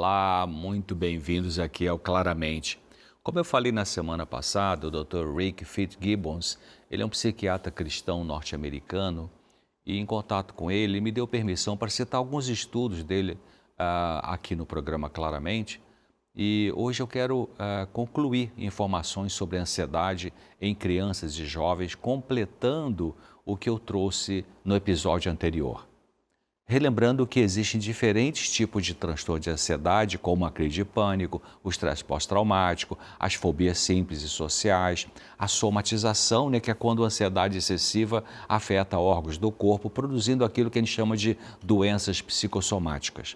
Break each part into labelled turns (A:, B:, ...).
A: Olá, muito bem-vindos aqui ao Claramente. Como eu falei na semana passada, o Dr. Rick Fitzgibbons, ele é um psiquiatra cristão norte-americano e em contato com ele, me deu permissão para citar alguns estudos dele aqui no programa Claramente. E hoje eu quero concluir informações sobre ansiedade em crianças e jovens, completando o que eu trouxe no episódio anterior. Relembrando que existem diferentes tipos de transtorno de ansiedade, como a crise de pânico, o estresse pós-traumático, as fobias simples e sociais, a somatização, que é quando a ansiedade excessiva afeta órgãos do corpo, produzindo aquilo que a gente chama de doenças psicossomáticas.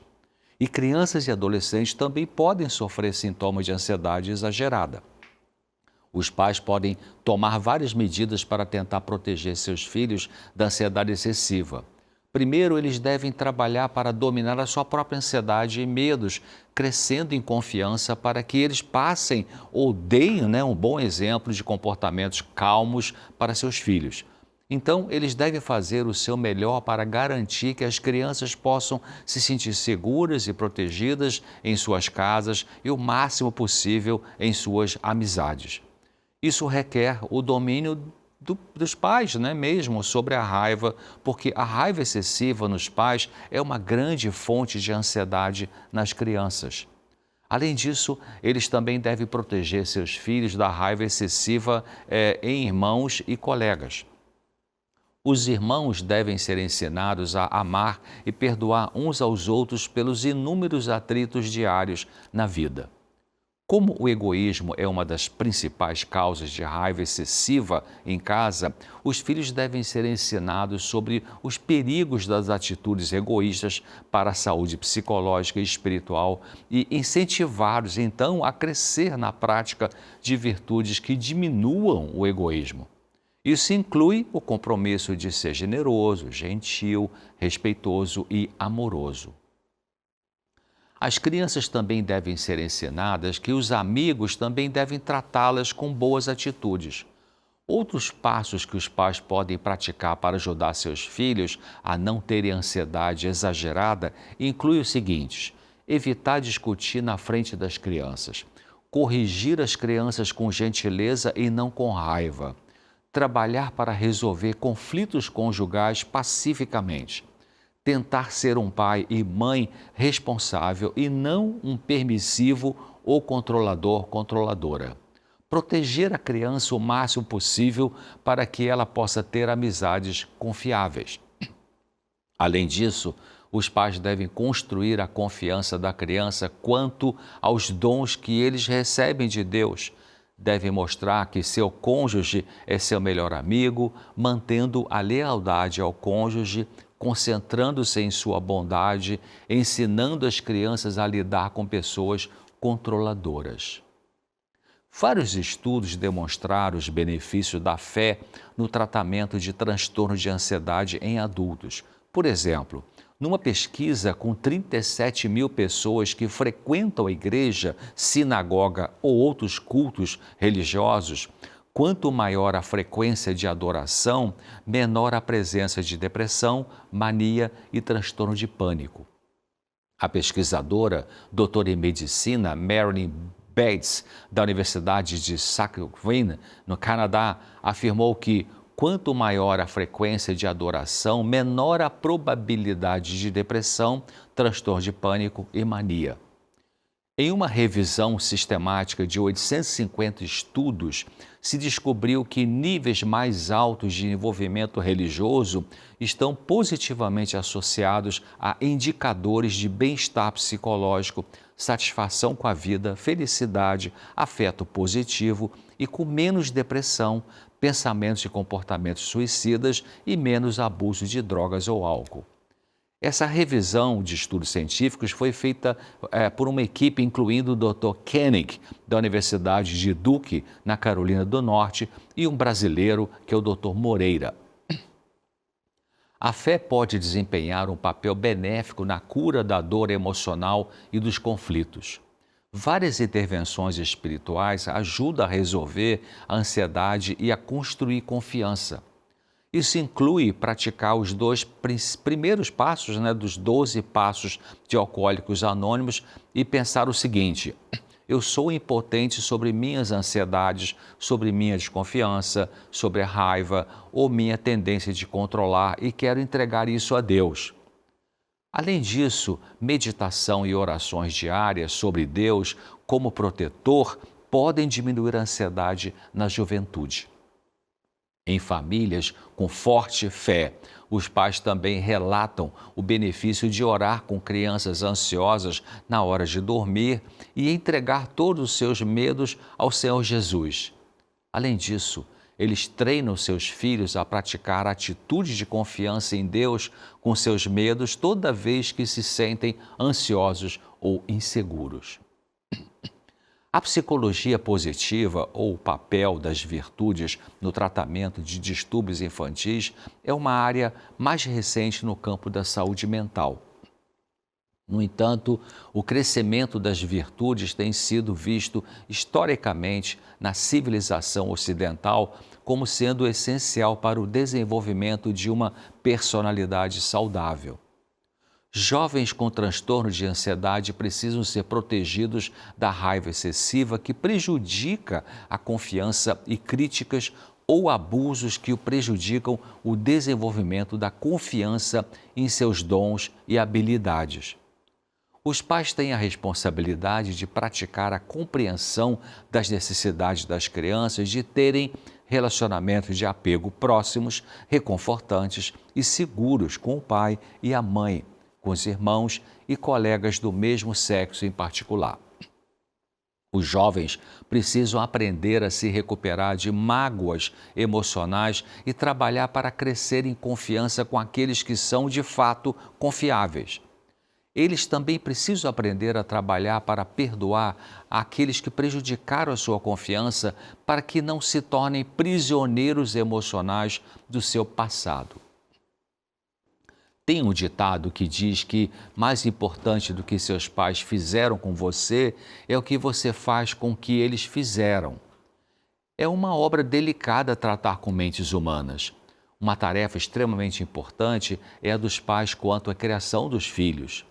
A: E crianças e adolescentes também podem sofrer sintomas de ansiedade exagerada. Os pais podem tomar várias medidas para tentar proteger seus filhos da ansiedade excessiva. Primeiro, eles devem trabalhar para dominar a sua própria ansiedade e medos, crescendo em confiança para que eles passem ou deem um bom exemplo de comportamentos calmos para seus filhos. Então, eles devem fazer o seu melhor para garantir que as crianças possam se sentir seguras e protegidas em suas casas e o máximo possível em suas amizades. Isso requer o domínio dos pais, mesmo sobre a raiva, porque a raiva excessiva nos pais é uma grande fonte de ansiedade nas crianças. Além disso, eles também devem proteger seus filhos da raiva excessiva em irmãos e colegas. Os irmãos devem ser ensinados a amar e perdoar uns aos outros pelos inúmeros atritos diários na vida. Como o egoísmo é uma das principais causas de raiva excessiva em casa, os filhos devem ser ensinados sobre os perigos das atitudes egoístas para a saúde psicológica e espiritual e incentivados, então, a crescer na prática de virtudes que diminuam o egoísmo. Isso inclui o compromisso de ser generoso, gentil, respeitoso e amoroso. As crianças também devem ser ensinadas que os amigos também devem tratá-las com boas atitudes. Outros passos que os pais podem praticar para ajudar seus filhos a não terem ansiedade exagerada incluem os seguintes: evitar discutir na frente das crianças, corrigir as crianças com gentileza e não com raiva, trabalhar para resolver conflitos conjugais pacificamente, tentar ser um pai e mãe responsável e não um permissivo ou controladora. Proteger a criança o máximo possível para que ela possa ter amizades confiáveis. Além disso, os pais devem construir a confiança da criança quanto aos dons que eles recebem de Deus. Devem mostrar que seu cônjuge é seu melhor amigo, mantendo a lealdade ao cônjuge, concentrando-se em sua bondade, ensinando as crianças a lidar com pessoas controladoras. Vários estudos demonstraram os benefícios da fé no tratamento de transtorno de ansiedade em adultos. Por exemplo, numa pesquisa com 37 mil pessoas que frequentam a igreja, sinagoga ou outros cultos religiosos, quanto maior a frequência de adoração, menor a presença de depressão, mania e transtorno de pânico. A pesquisadora, doutora em medicina, Marilyn Bates, da Universidade de Saskatchewan, no Canadá, afirmou que quanto maior a frequência de adoração, menor a probabilidade de depressão, transtorno de pânico e mania. Em uma revisão sistemática de 850 estudos, se descobriu que níveis mais altos de envolvimento religioso estão positivamente associados a indicadores de bem-estar psicológico, satisfação com a vida, felicidade, afeto positivo e com menos depressão, pensamentos e comportamentos suicidas e menos abuso de drogas ou álcool. Essa revisão de estudos científicos foi feita por uma equipe incluindo o Dr. Koenig, da Universidade de Duke, na Carolina do Norte, e um brasileiro, que é o Dr. Moreira. A fé pode desempenhar um papel benéfico na cura da dor emocional e dos conflitos. Várias intervenções espirituais ajudam a resolver a ansiedade e a construir confiança. Isso inclui praticar os dois primeiros passos, dos 12 passos de Alcoólicos Anônimos e pensar o seguinte: eu sou impotente sobre minhas ansiedades, sobre minha desconfiança, sobre a raiva ou minha tendência de controlar e quero entregar isso a Deus. Além disso, meditação e orações diárias sobre Deus como protetor podem diminuir a ansiedade na juventude. Em famílias com forte fé, os pais também relatam o benefício de orar com crianças ansiosas na hora de dormir e entregar todos os seus medos ao Senhor Jesus. Além disso, eles treinam seus filhos a praticar atitudes de confiança em Deus com seus medos toda vez que se sentem ansiosos ou inseguros. A psicologia positiva, ou o papel das virtudes no tratamento de distúrbios infantis, é uma área mais recente no campo da saúde mental. No entanto, o crescimento das virtudes tem sido visto historicamente na civilização ocidental como sendo essencial para o desenvolvimento de uma personalidade saudável. Jovens com transtorno de ansiedade precisam ser protegidos da raiva excessiva que prejudica a confiança e críticas ou abusos que o prejudicam o desenvolvimento da confiança em seus dons e habilidades. Os pais têm a responsabilidade de praticar a compreensão das necessidades das crianças de terem relacionamentos de apego próximos, reconfortantes e seguros com o pai e a mãe, com os irmãos e colegas do mesmo sexo em particular. Os jovens precisam aprender a se recuperar de mágoas emocionais e trabalhar para crescer em confiança com aqueles que são de fato confiáveis. Eles também precisam aprender a trabalhar para perdoar aqueles que prejudicaram a sua confiança para que não se tornem prisioneiros emocionais do seu passado. Tem um ditado que diz que mais importante do que seus pais fizeram com você é o que você faz com o que eles fizeram. É uma obra delicada tratar com mentes humanas. Uma tarefa extremamente importante é a dos pais quanto à criação dos filhos.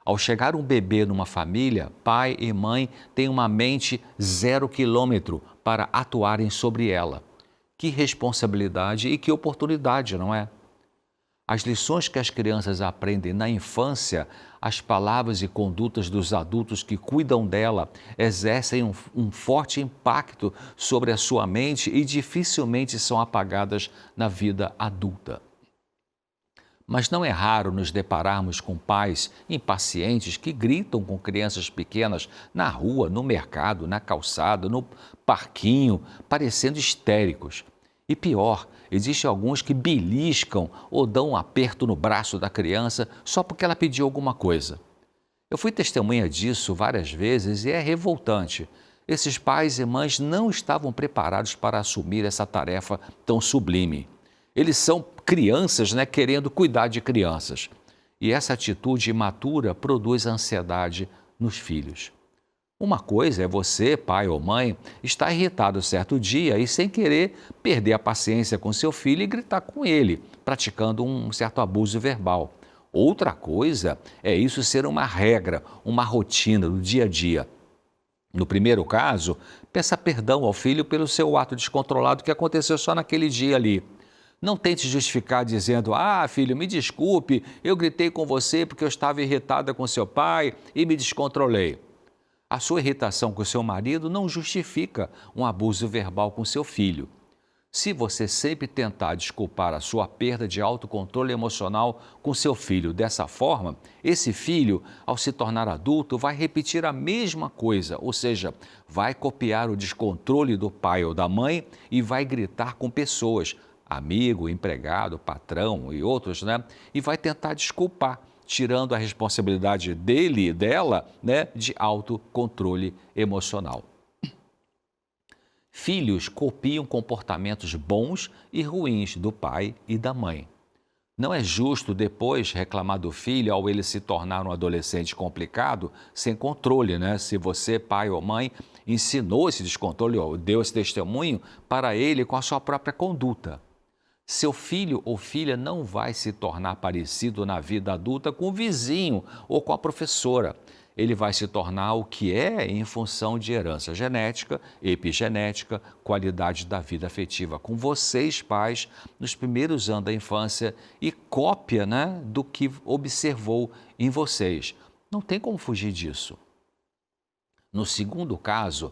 A: Ao chegar um bebê numa família, pai e mãe têm uma mente 0 quilômetro para atuarem sobre ela. Que responsabilidade e que oportunidade, não é? As lições que as crianças aprendem na infância, as palavras e condutas dos adultos que cuidam dela exercem um forte impacto sobre a sua mente e dificilmente são apagadas na vida adulta. Mas não é raro nos depararmos com pais impacientes que gritam com crianças pequenas na rua, no mercado, na calçada, no parquinho, parecendo histéricos. E pior, existem alguns que beliscam ou dão um aperto no braço da criança só porque ela pediu alguma coisa. Eu fui testemunha disso várias vezes e é revoltante. Esses pais e mães não estavam preparados para assumir essa tarefa tão sublime. Eles são crianças, querendo cuidar de crianças. E essa atitude imatura produz ansiedade nos filhos. Uma coisa é você, pai ou mãe, estar irritado certo dia e sem querer perder a paciência com seu filho e gritar com ele, praticando um certo abuso verbal. Outra coisa é isso ser uma regra, uma rotina do dia a dia. No primeiro caso, peça perdão ao filho pelo seu ato descontrolado que aconteceu só naquele dia ali. Não tente justificar dizendo: filho, me desculpe, eu gritei com você porque eu estava irritada com seu pai e me descontrolei. A sua irritação com seu marido não justifica um abuso verbal com seu filho. Se você sempre tentar desculpar a sua perda de autocontrole emocional com seu filho dessa forma, esse filho, ao se tornar adulto, vai repetir a mesma coisa, ou seja, vai copiar o descontrole do pai ou da mãe e vai gritar com pessoas, amigo, empregado, patrão e outros, e vai tentar desculpar, tirando a responsabilidade dele e dela, de autocontrole emocional. Filhos copiam comportamentos bons e ruins do pai e da mãe. Não é justo depois reclamar do filho ao ele se tornar um adolescente complicado, sem controle, Se você, pai ou mãe, ensinou esse descontrole ou deu esse testemunho para ele com a sua própria conduta. Seu filho ou filha não vai se tornar parecido na vida adulta com o vizinho ou com a professora. Ele vai se tornar o que é em função de herança genética, epigenética, qualidade da vida afetiva com vocês, pais, nos primeiros anos da infância e cópia, né, do que observou em vocês. Não tem como fugir disso. No segundo caso,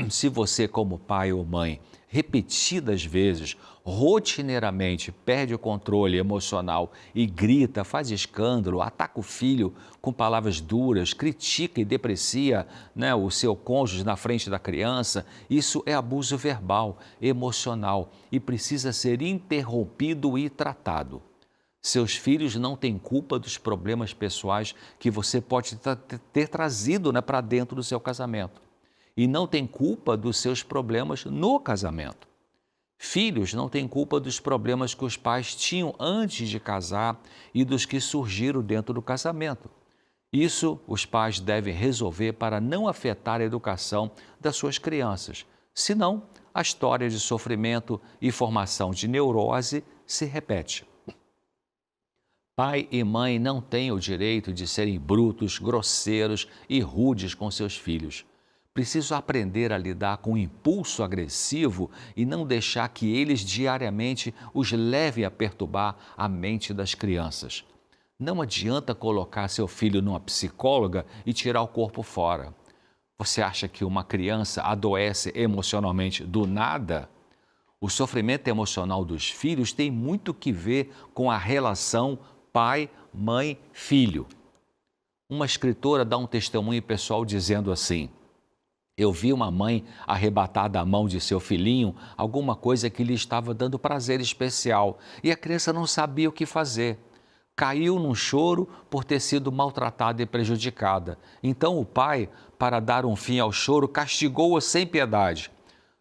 A: se você, como pai ou mãe, repetidas vezes, rotineiramente, perde o controle emocional e grita, faz escândalo, ataca o filho com palavras duras, critica e deprecia, né, o seu cônjuge na frente da criança, isso é abuso verbal, emocional e precisa ser interrompido e tratado. Seus filhos não têm culpa dos problemas pessoais que você pode ter trazido, né, para dentro do seu casamento. E não tem culpa dos seus problemas no casamento. Filhos não têm culpa dos problemas que os pais tinham antes de casar e dos que surgiram dentro do casamento. Isso os pais devem resolver para não afetar a educação das suas crianças. Senão, a história de sofrimento e formação de neurose se repete. Pai e mãe não têm o direito de serem brutos, grosseiros e rudes com seus filhos. Preciso aprender a lidar com o impulso agressivo e não deixar que eles diariamente os levem a perturbar a mente das crianças. Não adianta colocar seu filho numa psicóloga e tirar o corpo fora. Você acha que uma criança adoece emocionalmente do nada? O sofrimento emocional dos filhos tem muito que ver com a relação pai, mãe, filho. Uma escritora dá um testemunho pessoal dizendo assim: eu vi uma mãe arrebatar da mão de seu filhinho alguma coisa que lhe estava dando prazer especial e a criança não sabia o que fazer. Caiu num choro por ter sido maltratada e prejudicada. Então o pai, para dar um fim ao choro, castigou-a sem piedade.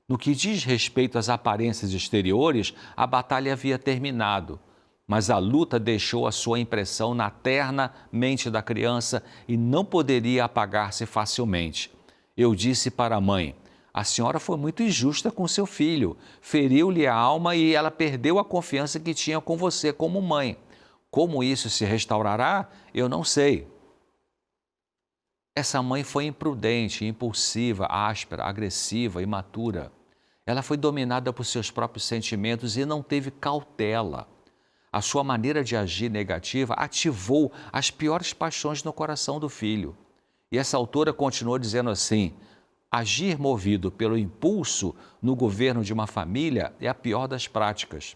A: No que diz respeito às aparências exteriores, a batalha havia terminado. Mas a luta deixou a sua impressão na terna mente da criança e não poderia apagar-se facilmente. Eu disse para a mãe: a senhora foi muito injusta com seu filho, feriu-lhe a alma e ela perdeu a confiança que tinha com você como mãe. Como isso se restaurará, eu não sei. Essa mãe foi imprudente, impulsiva, áspera, agressiva, imatura. Ela foi dominada por seus próprios sentimentos e não teve cautela. A sua maneira de agir negativa ativou as piores paixões no coração do filho. E essa autora continuou dizendo assim: agir movido pelo impulso no governo de uma família é a pior das práticas.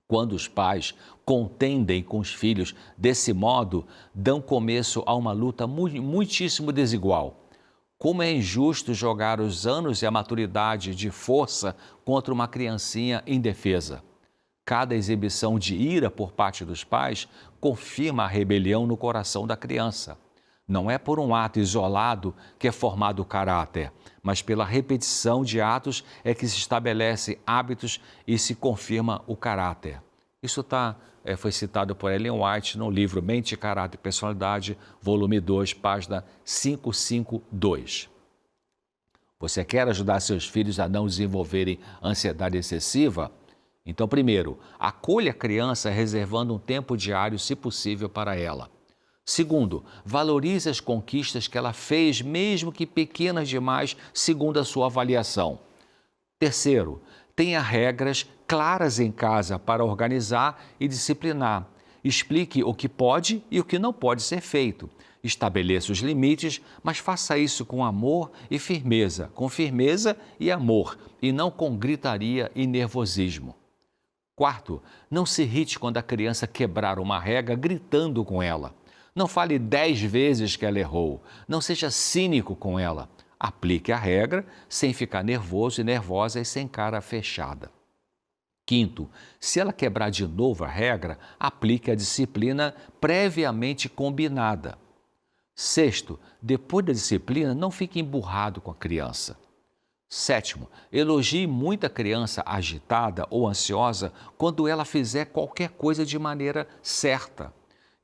A: Quando os pais contendem com os filhos desse modo, dão começo a uma luta muitíssimo desigual. Como é injusto jogar os anos e a maturidade de força contra uma criancinha indefesa. Cada exibição de ira por parte dos pais confirma a rebelião no coração da criança. Não é por um ato isolado que é formado o caráter, mas pela repetição de atos é que se estabelecem hábitos e se confirma o caráter. Isso foi citado por Ellen White no livro Mente, Caráter e Personalidade, volume 2, página 552. Você quer ajudar seus filhos a não desenvolverem ansiedade excessiva? Então, primeiro, acolha a criança reservando um tempo diário, se possível, para ela. Segundo, valorize as conquistas que ela fez, mesmo que pequenas demais, segundo a sua avaliação. Terceiro, tenha regras claras em casa para organizar e disciplinar. Explique o que pode e o que não pode ser feito. Estabeleça os limites, mas faça isso com amor e firmeza, com firmeza e amor, e não com gritaria e nervosismo. Quarto, não se irrite quando a criança quebrar uma regra gritando com ela. Não fale 10 vezes que ela errou. Não seja cínico com ela. Aplique a regra sem ficar nervoso e nervosa e sem cara fechada. Quinto, se ela quebrar de novo a regra, aplique a disciplina previamente combinada. Sexto, depois da disciplina, não fique emburrado com a criança. Sétimo, elogie muito a criança agitada ou ansiosa quando ela fizer qualquer coisa de maneira certa.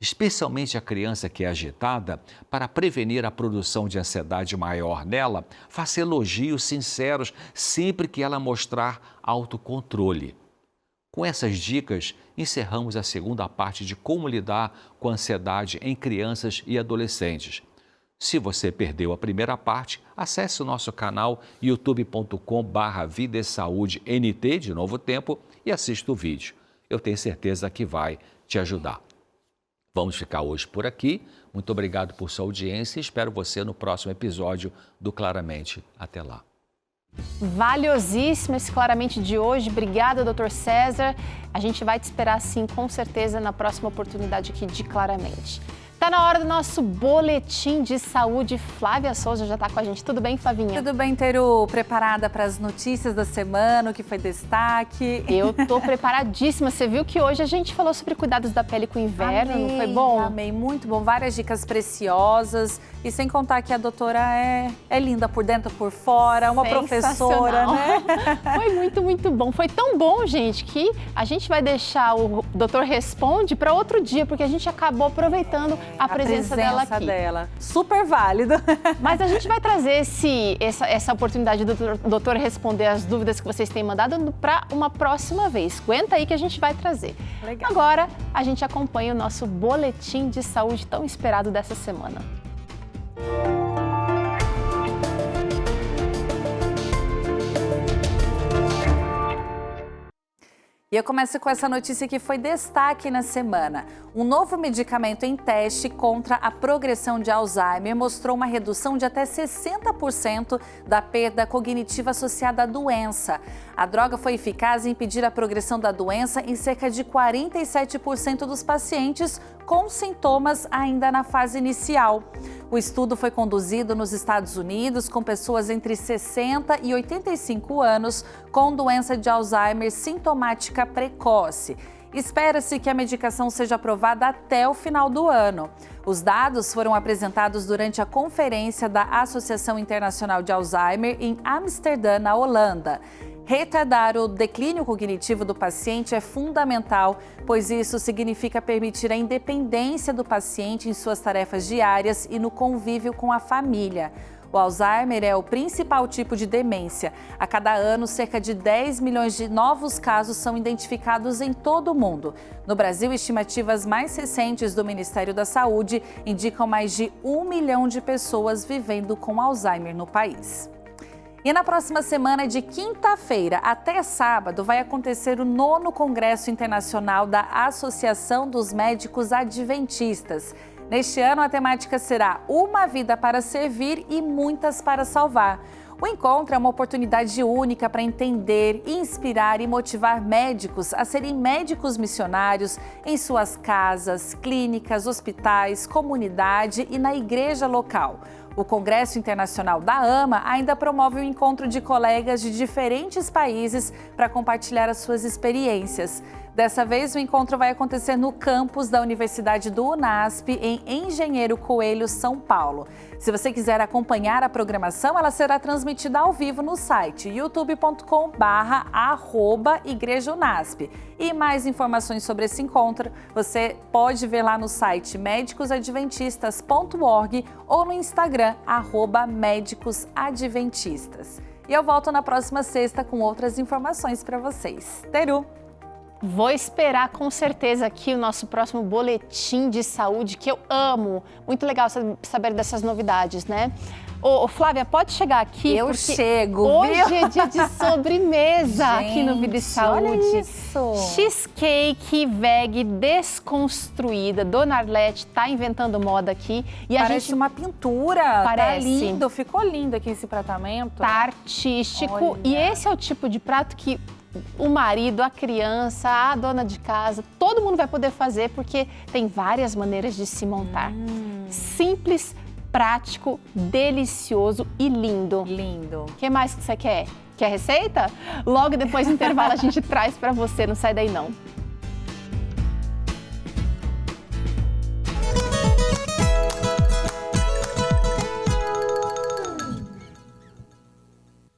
A: Especialmente a criança que é agitada, para prevenir a produção de ansiedade maior nela, faça elogios sinceros sempre que ela mostrar autocontrole. Com essas dicas, encerramos a segunda parte de como lidar com a ansiedade em crianças e adolescentes. Se você perdeu a primeira parte, acesse o nosso canal youtube.com/Vida e Saúde NT, de Novo Tempo, e assista o vídeo. Eu tenho certeza que vai te ajudar. Vamos ficar hoje por aqui. Muito obrigado por sua audiência e espero você no próximo episódio do Claramente. Até lá.
B: Valiosíssimo esse Claramente de hoje. Obrigada, Dr. César. A gente vai te esperar, sim, com certeza, na próxima oportunidade aqui de Claramente. Tá na hora do nosso boletim de saúde. Flávia Souza já está com a gente. Tudo bem, Flavinha?
C: Tudo bem, Teru? Preparada para as notícias da semana, o que foi destaque?
B: Eu tô preparadíssima. Você viu que hoje a gente falou sobre cuidados da pele com o inverno,
C: amei,
B: não foi bom?
C: Amei, muito bom. Várias dicas preciosas. E sem contar que a doutora é linda por dentro, por fora, uma professora, né?
B: Foi muito, muito bom. Foi tão bom, gente, que a gente vai deixar o Doutor Responde para outro dia, porque a gente acabou aproveitando a presença dela aqui.
C: Super válido.
B: Mas a gente vai trazer essa oportunidade do doutor responder as dúvidas que vocês têm mandado para uma próxima vez. Aguenta aí que a gente vai trazer.
C: Legal.
B: Agora, a gente acompanha o nosso boletim de saúde tão esperado dessa semana.
C: E eu começo com essa notícia que foi destaque na semana. Um novo medicamento em teste contra a progressão de Alzheimer mostrou uma redução de até 60% da perda cognitiva associada à doença. A droga foi eficaz em impedir a progressão da doença em cerca de 47% dos pacientes com sintomas ainda na fase inicial. O estudo foi conduzido nos Estados Unidos com pessoas entre 60 e 85 anos com doença de Alzheimer sintomática precoce. Espera-se que a medicação seja aprovada até o final do ano. Os dados foram apresentados durante a conferência da Associação Internacional de Alzheimer em Amsterdã, na Holanda. Retardar o declínio cognitivo do paciente é fundamental, pois isso significa permitir a independência do paciente em suas tarefas diárias e no convívio com a família. O Alzheimer é o principal tipo de demência. A cada ano, cerca de 10 milhões de novos casos são identificados em todo o mundo. No Brasil, estimativas mais recentes do Ministério da Saúde indicam mais de 1 milhão de pessoas vivendo com Alzheimer no país. E na próxima semana, de quinta-feira até sábado, vai acontecer o 9º Congresso Internacional da Associação dos Médicos Adventistas. Neste ano, a temática será Uma Vida para Servir e Muitas para Salvar. O encontro é uma oportunidade única para entender, inspirar e motivar médicos a serem médicos missionários em suas casas, clínicas, hospitais, comunidade e na igreja local. O Congresso Internacional da AMA ainda promove o encontro de colegas de diferentes países para compartilhar as suas experiências. Dessa vez, o encontro vai acontecer no campus da Universidade do UNASP, em Engenheiro Coelho, São Paulo. Se você quiser acompanhar a programação, ela será transmitida ao vivo no site youtube.com/@Igreja UNASP. E mais informações sobre esse encontro, você pode ver lá no site médicosadventistas.org ou no Instagram, @médicosadventistas. E eu volto na próxima sexta com outras informações para vocês. Teru!
B: Vou esperar com certeza aqui o nosso próximo boletim de saúde, que eu amo. Muito legal saber dessas novidades, né? Ô, Flávia, pode chegar aqui?
C: Eu chego,
B: hoje
C: viu?
B: é dia de sobremesa
C: Gente,
B: aqui no Vida e Saúde.
C: Olha isso.
B: Cheesecake veg desconstruída. Dona Arlete tá inventando moda aqui. E
C: Parece uma pintura.
B: Parece.
C: Tá lindo, ficou lindo aqui esse tratamento.
B: Tá artístico.
C: Olha.
B: E esse é o tipo de prato que o marido, a criança, a dona de casa, todo mundo vai poder fazer, porque tem várias maneiras de se montar. Simples, prático, delicioso e lindo.
C: Lindo.
B: O que mais que você quer? Quer receita? Logo depois do intervalo a gente traz para você, não sai daí não.